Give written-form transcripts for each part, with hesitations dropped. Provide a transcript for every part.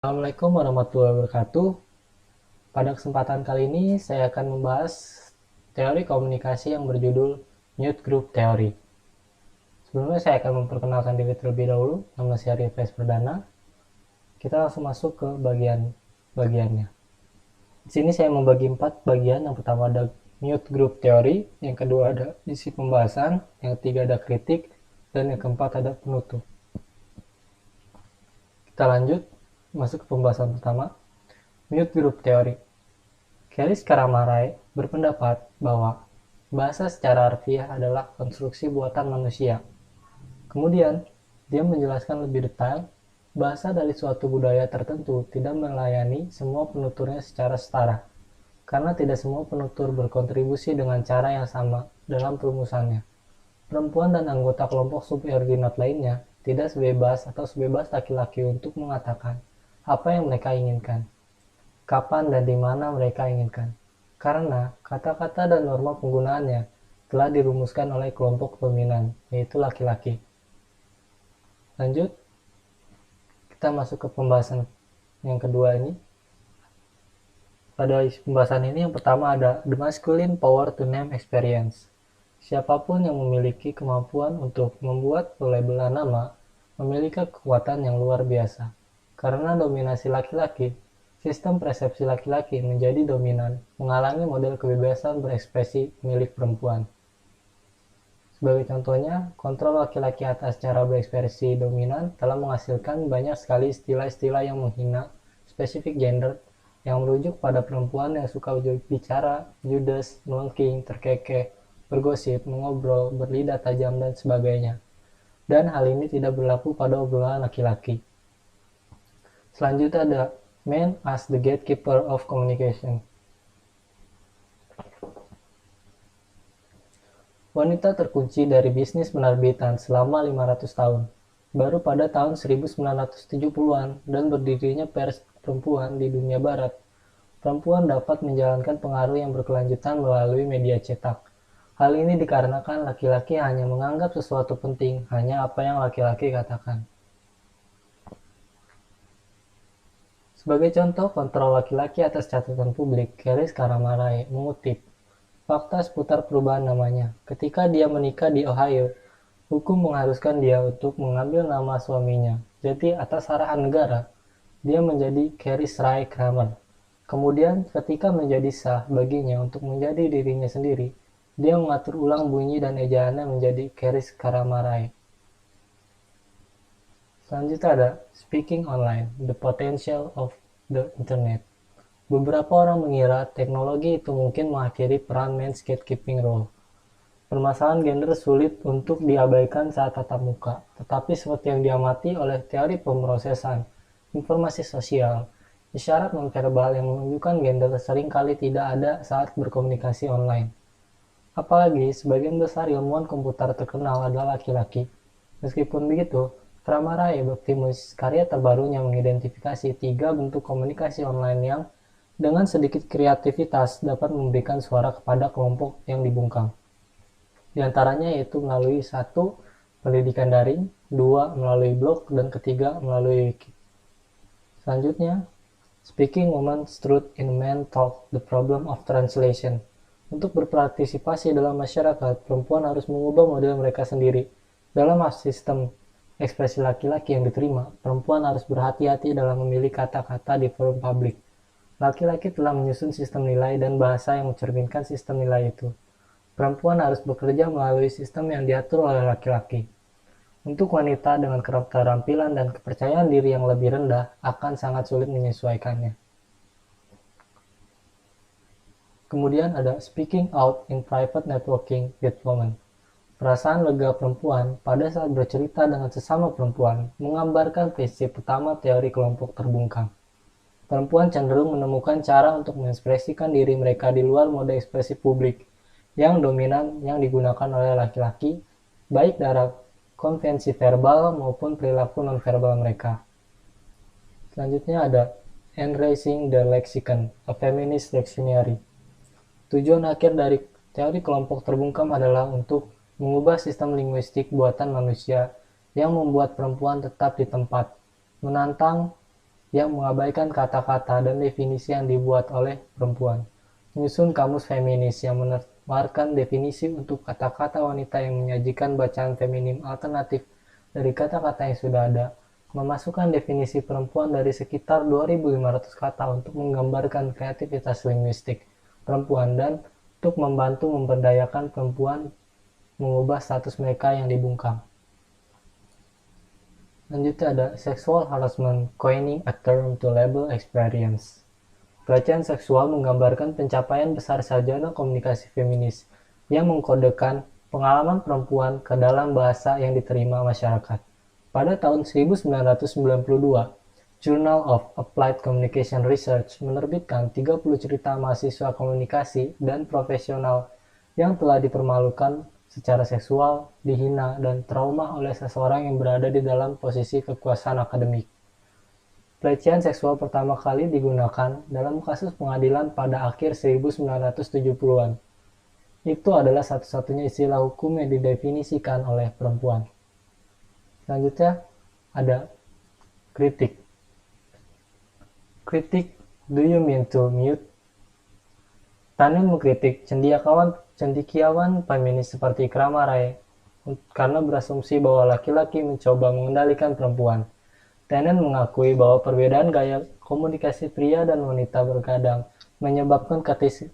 Assalamualaikum warahmatullahi wabarakatuh. Pada kesempatan kali ini saya akan membahas teori komunikasi yang berjudul Mute Group Theory. Sebelumnya saya akan memperkenalkan diri terlebih dahulu. Nama saya Rifes Perdana. Kita langsung masuk ke bagiannya. Di sini saya membagi 4 bagian. Yang pertama ada Mute Group Theory, yang kedua ada isi pembahasan, yang ketiga ada kritik, dan yang keempat ada penutup. Kita lanjut masuk ke pembahasan pertama, Mute Group Theory. Keris Karamarai berpendapat bahwa bahasa secara harfiah adalah konstruksi buatan manusia. Kemudian, dia menjelaskan lebih detail, bahasa dari suatu budaya tertentu tidak melayani semua penuturnya secara setara, karena tidak semua penutur berkontribusi dengan cara yang sama dalam perumusannya. Perempuan dan anggota kelompok subordinat lainnya tidak sebebas atau sebebas laki-laki untuk mengatakan apa yang mereka inginkan, kapan dan di mana mereka inginkan, karena kata-kata dan norma penggunaannya telah dirumuskan oleh kelompok dominan, yaitu laki-laki. Lanjut, kita masuk ke pembahasan yang kedua ini. Pada pembahasan ini yang pertama ada The Masculine Power to Name Experience. Siapapun yang memiliki kemampuan untuk membuat label nama memiliki kekuatan yang luar biasa. Karena dominasi laki-laki, sistem persepsi laki-laki menjadi dominan, menghalangi model kebebasan berekspresi milik perempuan. Sebagai contohnya, kontrol laki-laki atas cara berekspresi dominan telah menghasilkan banyak sekali istilah-istilah yang menghina spesifik gender, yang merujuk pada perempuan yang suka bicara, judes, melengking, terkekeh, bergosip, mengobrol, berlidah tajam, dan sebagainya. Dan hal ini tidak berlaku pada obrolan laki-laki. Selanjutnya ada Man as the Gatekeeper of Communication. Wanita terkunci dari bisnis penerbitan selama 500 tahun. Baru pada tahun 1970-an dan berdirinya pers perempuan di dunia barat, perempuan dapat menjalankan pengaruh yang berkelanjutan melalui media cetak. Hal ini dikarenakan laki-laki hanya menganggap sesuatu penting hanya apa yang laki-laki katakan. Sebagai contoh kontrol laki-laki atas catatan publik, Keris Karamarai mengutip fakta seputar perubahan namanya. Ketika dia menikah di Ohio, hukum mengharuskan dia untuk mengambil nama suaminya. Jadi atas arahan negara, dia menjadi Keris Ray Kramer. Kemudian ketika menjadi sah baginya untuk menjadi dirinya sendiri, dia mengatur ulang bunyi dan ejaannya menjadi Keris Karamarai. Selanjutnya ada Speaking Online, The Potential of the Internet. Beberapa orang mengira teknologi itu mungkin mengakhiri peran men's gatekeeping role. Permasalahan gender sulit untuk diabaikan saat tatap muka, tetapi seperti yang diamati oleh teori pemrosesan informasi sosial, isyarat nonverbal yang menunjukkan gender seringkali tidak ada saat berkomunikasi online. Apalagi sebagian besar ilmuwan komputer terkenal adalah laki-laki. Meskipun begitu, Kramarai Optimus, karya terbarunya mengidentifikasi 3 bentuk komunikasi online yang dengan sedikit kreativitas dapat memberikan suara kepada kelompok yang dibungkam. Di antaranya yaitu melalui 1. Pendidikan daring, 2. Melalui blog, dan ketiga melalui wiki. Selanjutnya, Speaking Women's Truth in Men Talk, The Problem of Translation. Untuk berpartisipasi dalam masyarakat, perempuan harus mengubah model mereka sendiri. Dalam sistem ekspresi laki-laki yang diterima, perempuan harus berhati-hati dalam memilih kata-kata di forum publik. Laki-laki telah menyusun sistem nilai dan bahasa yang mencerminkan sistem nilai itu. Perempuan harus bekerja melalui sistem yang diatur oleh laki-laki. Untuk wanita dengan keterampilan dan kepercayaan diri yang lebih rendah akan sangat sulit menyesuaikannya. Kemudian ada Speaking Out in Private Networking with Women. Perasaan lega perempuan pada saat bercerita dengan sesama perempuan menggambarkan prinsip utama teori kelompok terbungkam. Perempuan cenderung menemukan cara untuk mengekspresikan diri mereka di luar mode ekspresi publik yang dominan yang digunakan oleh laki-laki, baik dari konvensi verbal maupun perilaku nonverbal mereka. Selanjutnya ada Enracing the Lexicon, a Feminist Dictionary. Tujuan akhir dari teori kelompok terbungkam adalah untuk mengubah sistem linguistik buatan manusia yang membuat perempuan tetap di tempat, menantang yang mengabaikan kata-kata dan definisi yang dibuat oleh perempuan. Menyusun kamus feminis yang menawarkan definisi untuk kata-kata wanita yang menyajikan bacaan feminim alternatif dari kata-kata yang sudah ada, memasukkan definisi perempuan dari sekitar 2.500 kata untuk menggambarkan kreativitas linguistik perempuan dan untuk membantu memberdayakan perempuan mengubah status mereka yang dibungkam. Selanjutnya ada sexual harassment, coining a term to label experience. Pelecehan seksual menggambarkan pencapaian besar sarjana komunikasi feminis yang mengkodekan pengalaman perempuan ke dalam bahasa yang diterima masyarakat. Pada tahun 1992, Journal of Applied Communication Research menerbitkan 30 cerita mahasiswa komunikasi dan profesional yang telah dipermalukan secara seksual, dihina, dan trauma oleh seseorang yang berada di dalam posisi kekuasaan akademik. Pelecehan seksual pertama kali digunakan dalam kasus pengadilan pada akhir 1970-an. Itu adalah satu-satunya istilah hukum yang didefinisikan oleh perempuan. Selanjutnya ada kritik. Kritik, do you mean to mute? Tanin mengkritik cendekiawan feminis seperti Krama Rai karena berasumsi bahwa laki-laki mencoba mengendalikan perempuan. Tannen mengakui bahwa perbedaan gaya komunikasi pria dan wanita berkadang menyebabkan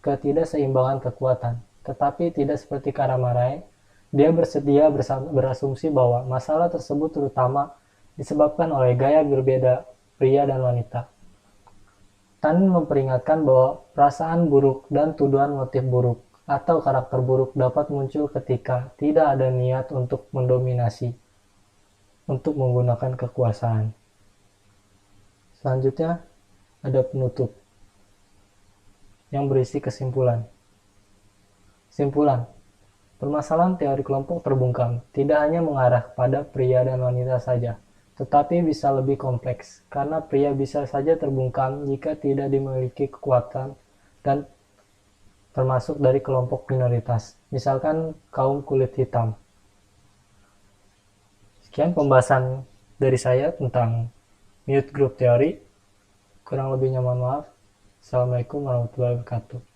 ketidakseimbangan kekuatan. Tetapi tidak seperti Krama Rai, dia bersedia berasumsi bahwa masalah tersebut terutama disebabkan oleh gaya berbeda pria dan wanita. Tanin memperingatkan bahwa perasaan buruk dan tuduhan motif buruk atau karakter buruk dapat muncul ketika tidak ada niat untuk mendominasi, untuk menggunakan kekuasaan. Selanjutnya ada penutup yang berisi kesimpulan. Simpulan, permasalahan teori kelompok terbungkam tidak hanya mengarah pada pria dan wanita saja, tetapi bisa lebih kompleks, karena pria bisa saja terbungkam jika tidak dimiliki kekuatan dan termasuk dari kelompok minoritas, misalkan kaum kulit hitam. Sekian pembahasan dari saya tentang mute group teori. Kurang lebihnya mohon maaf. Assalamualaikum warahmatullahi wabarakatuh.